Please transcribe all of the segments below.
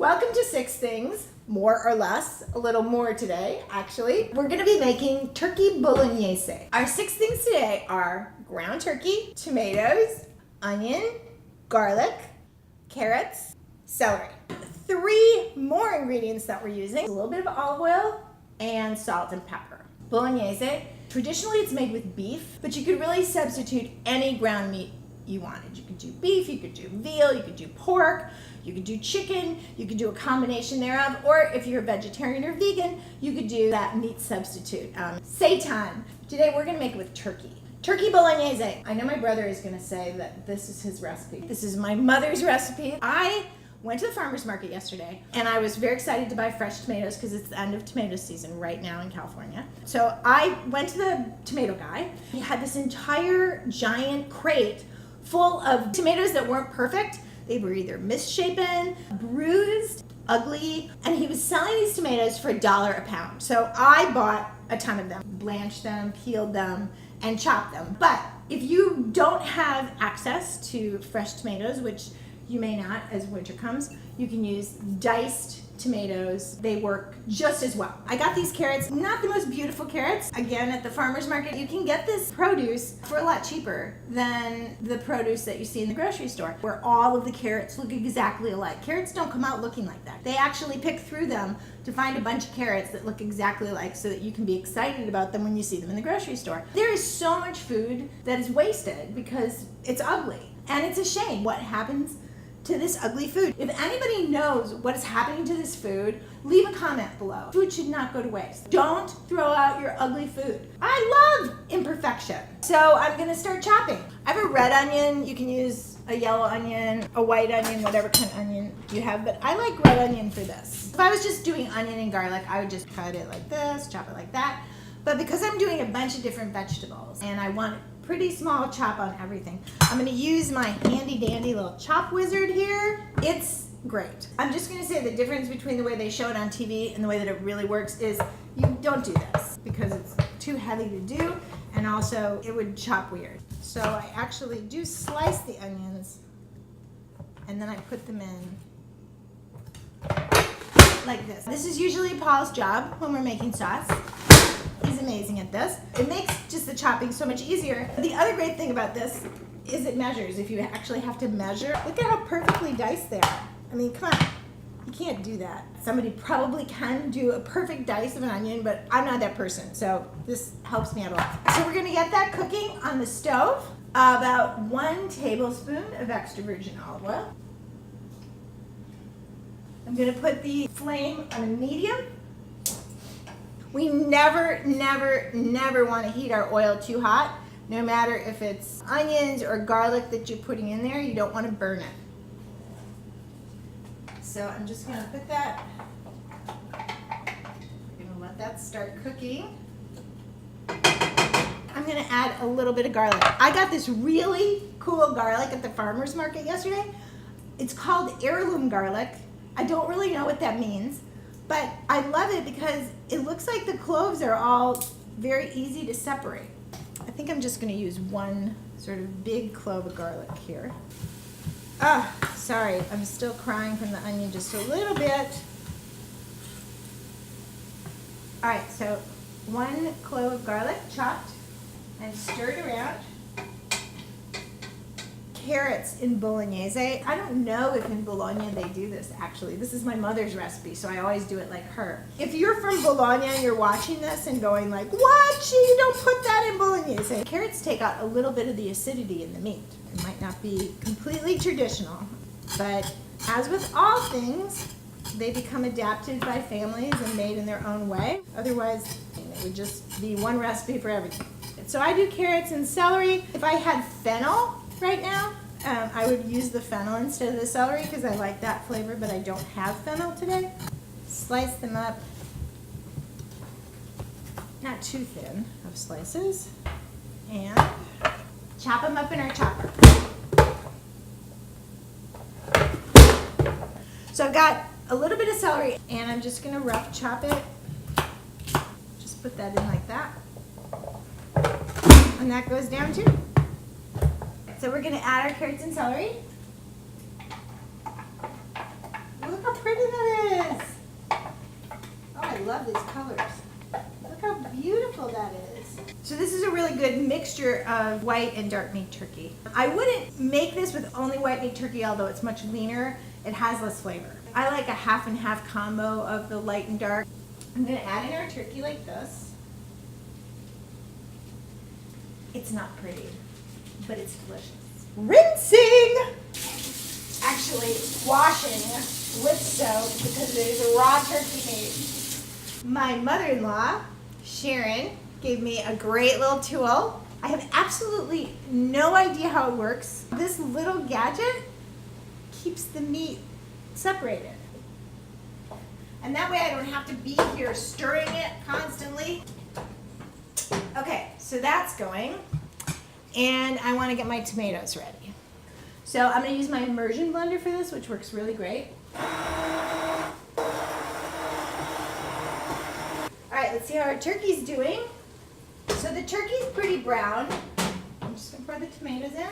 Welcome to 6 Things, more or less, a little more today, actually. We're gonna be making turkey bolognese. Our 6 things today are ground turkey, tomatoes, onion, garlic, carrots, celery. 3 more ingredients that we're using, a little bit of olive oil and salt and pepper. Bolognese, traditionally it's made with beef, but you could really substitute any ground meat you wanted. You could do beef, you could do veal, you could do pork, you could do chicken, you could do a combination thereof, or if you're a vegetarian or vegan, you could do that meat substitute. Seitan. Today we're gonna make it with turkey. Turkey bolognese. I know my brother is gonna say that this is his recipe. This is my mother's recipe. I went to the farmer's market yesterday and I was very excited to buy fresh tomatoes because it's the end of tomato season right now in California. So I went to the tomato guy. He had this entire giant crate full of tomatoes that weren't perfect. They were either misshapen, bruised, ugly, and he was selling these tomatoes for $1 a pound. So I bought a ton of them, blanched them, peeled them, and chopped them. But if you don't have access to fresh tomatoes, which you may not as winter comes, you can use diced tomatoes. They work just as well. I got these carrots, not the most beautiful carrots. Again, at the farmer's market, you can get this produce for a lot cheaper than the produce that you see in the grocery store, where all of the carrots look exactly alike. Carrots don't come out looking like that. They actually pick through them to find a bunch of carrots that look exactly alike so that you can be excited about them when you see them in the grocery store. There is so much food that is wasted because it's ugly, and it's a shame what happens to this ugly food. If anybody knows what is happening to this food, leave a comment below. Food should not go to waste. Don't throw out your ugly food. I love imperfection. So I'm gonna start chopping. I have a red onion. You can use a yellow onion, a white onion, whatever kind of onion you have, but I like red onion for this. If I was just doing onion and garlic, I would just cut it like this, chop it like that. But because I'm doing a bunch of different vegetables and I want pretty small chop on everything, I'm gonna use my handy dandy little chop wizard here. It's great. I'm just gonna say the difference between the way they show it on TV and the way that it really works is you don't do this because it's too heavy to do, and also it would chop weird. So I actually do slice the onions and then I put them in like this. This is usually Paul's job when we're making sauce. He's amazing at this. It makes just the chopping so much easier. The other great thing about this is it measures. If you actually have to measure, look at how perfectly diced they are. I mean, come on, you can't do that. Somebody probably can do a perfect dice of an onion, but I'm not that person, so this helps me out a lot. So we're gonna get that cooking on the stove. About 1 tablespoon of extra virgin olive oil. I'm gonna put the flame on a medium. We never want to heat our oil too hot. No matter if it's onions or garlic that you're putting in there, you don't want to burn it. So I'm just going to put that, I'm going to let that start cooking. I'm going to add a little bit of garlic. I got this really cool garlic at the farmer's market yesterday. It's called heirloom garlic. I don't really know what that means, but I love it because it looks like the cloves are all very easy to separate. I think I'm just going to use 1 sort of big clove of garlic here. Sorry, I'm still crying from the onion just a little bit. All right, so 1 clove of garlic chopped and stirred around. Carrots in bolognese. I don't know if in Bologna they do this actually. This is my mother's recipe, so I always do it like her. If you're from Bologna and you're watching this and going like, what? You don't put that in bolognese. Carrots take out a little bit of the acidity in the meat. It might not be completely traditional, but as with all things, they become adapted by families and made in their own way. Otherwise, it would just be one recipe for everything. So I do carrots and celery. If I had fennel right now, I would use the fennel instead of the celery because I like that flavor, but I don't have fennel today. Slice them up, not too thin of slices, and chop them up in our chopper. So I've got a little bit of celery, and I'm just going to rough chop it. Just put that in like that, and that goes down too. So we're going to add our carrots and celery. Look how pretty that mixture of white and dark meat turkey. I wouldn't make this with only white meat turkey, although it's much leaner. It has less flavor. I like a half and half combo of the light and dark. I'm gonna add in our turkey like this. It's not pretty, but it's delicious. Rinsing! Actually, washing with soap because it is a raw turkey meat. My mother-in-law, Sharon, gave me a great little tool. I have absolutely no idea how it works. This little gadget keeps the meat separated. And that way I don't have to be here stirring it constantly. Okay, so that's going. And I want to get my tomatoes ready. So I'm going to use my immersion blender for this, which works really great. All right, let's see how our turkey's doing. So the turkey's pretty brown. I'm just going to pour the tomatoes in.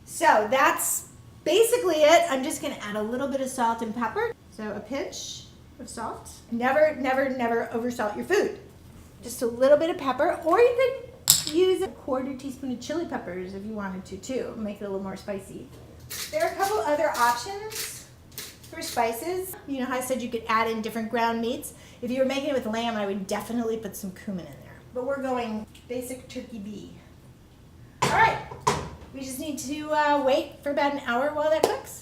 So that's basically it. I'm just going to add a little bit of salt and pepper. So a pinch of salt. Never, never, never oversalt your food. Just a little bit of pepper, or you could use a 1/4 teaspoon of chili peppers if you wanted to too. Make it a little more spicy. There are a couple other options for spices. You know how I said you could add in different ground meats? If you were making it with lamb, I would definitely put some cumin in there. But we're going basic turkey B. All right, we just need to wait for about an hour while that cooks.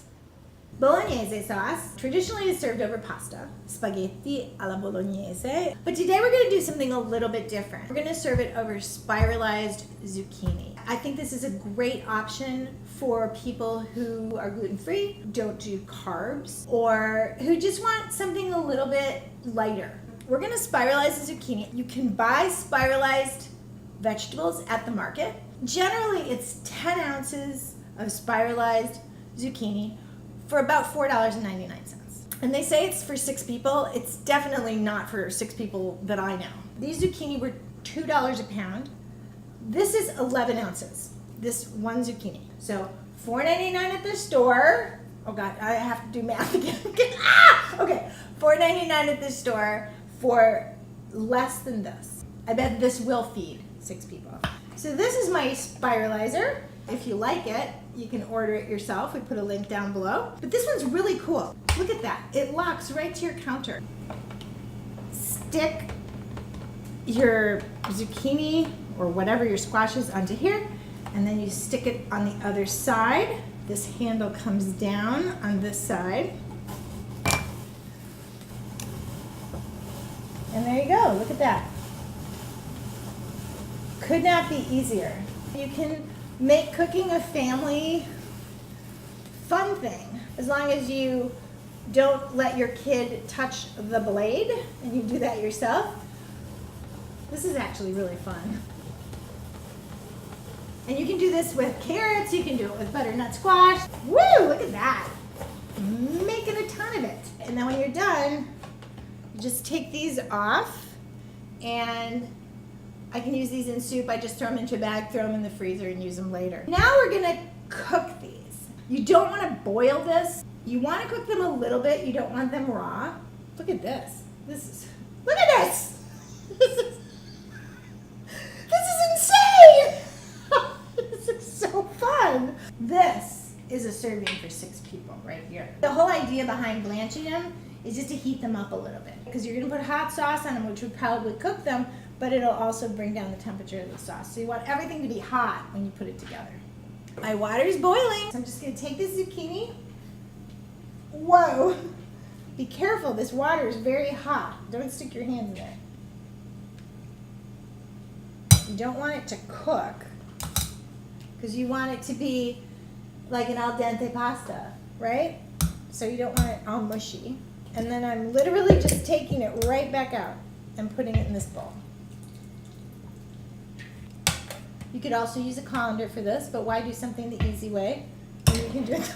Bolognese sauce traditionally is served over pasta, spaghetti alla bolognese. But today we're going to do something a little bit different. We're going to serve it over spiralized zucchini. I think this is a great option for people who are gluten-free, don't do carbs, or who just want something a little bit lighter. We're going to spiralize the zucchini. You can buy spiralized vegetables at the market. Generally, it's 10 ounces of spiralized zucchini for about $4.99. And they say it's for 6 people. It's definitely not for 6 people that I know. These zucchini were $2 a pound. This is 11 ounces, this one zucchini. So $4.99 at the store. Oh God, I have to do math again. Okay, $4.99 at the store for less than this. I bet this will feed 6 people. So this is my spiralizer. If you like it, you can order it yourself. We put a link down below. But this one's really cool. Look at that. It locks right to your counter. Stick your zucchini or whatever your squash is onto here, and then you stick it on the other side. This handle comes down on this side. And there you go. Look at that. Could not be easier. You can make cooking a family fun thing as long as you don't let your kid touch the blade and you do that yourself. This is actually really fun. And you can do this with carrots, you can do it with butternut squash. Woo, look at that. Making a ton of it. And then when you're done, just take these off, and I can use these in soup. I just throw them into a bag, throw them in the freezer, and use them later. Now we're gonna cook these. You don't wanna boil this. You wanna cook them a little bit. You don't want them raw. Look at this. Look at this! This is insane! This is so fun. This is a serving for 6 people right here. The whole idea behind blanching them is just to heat them up a little bit, because you're gonna put hot sauce on them, which would probably cook them, but it'll also bring down the temperature of the sauce. So you want everything to be hot when you put it together. My water's boiling. So I'm just gonna take this zucchini. Whoa, be careful, this water is very hot. Don't stick your hands in it. You don't want it to cook, because you want it to be like an al dente pasta, right? So you don't want it all mushy. And then I'm literally just taking it right back out and putting it in this bowl. You could also use a colander for this, but why do something the easy way when you can do it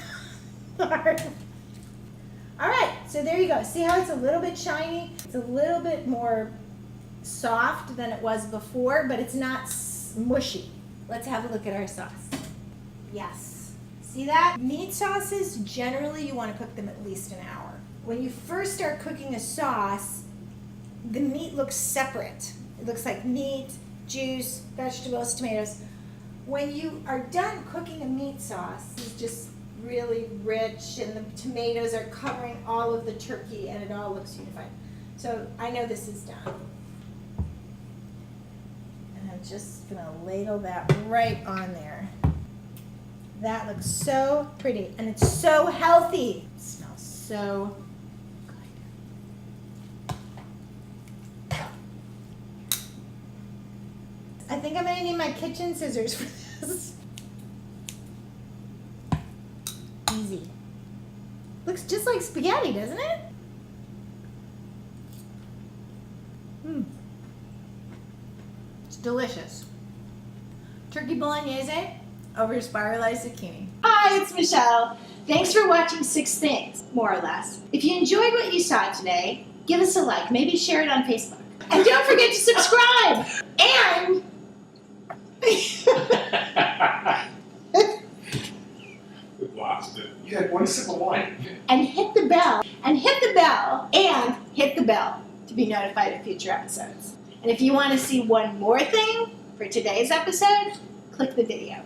the hard way? All right, so there you go. See how it's a little bit shiny? It's a little bit more soft than it was before, but it's not mushy. Let's have a look at our sauce. Yes. See that? Meat sauces, generally you want to cook them at least an hour. when you first start cooking a sauce, the meat looks separate. It looks like meat, juice, vegetables, tomatoes. When you are done cooking a meat sauce, it's just really rich and the tomatoes are covering all of the turkey and it all looks unified. So I know this is done. And I'm just gonna ladle that right on there. That looks so pretty and it's so healthy. It smells so good. I think I'm gonna need my kitchen scissors for this. Easy. Looks just like spaghetti, doesn't it? It's delicious. Turkey Bolognese over spiralized zucchini. Hi, it's Michelle. Thanks for watching 6 Things, more or less. If you enjoyed what you saw today, give us a like, maybe share it on Facebook. And don't forget to subscribe! And... We've lost it. You had one sip of wine. and hit the bell, and hit the bell, and hit the bell to be notified of future episodes. And if you want to see one more thing for today's episode, click the video.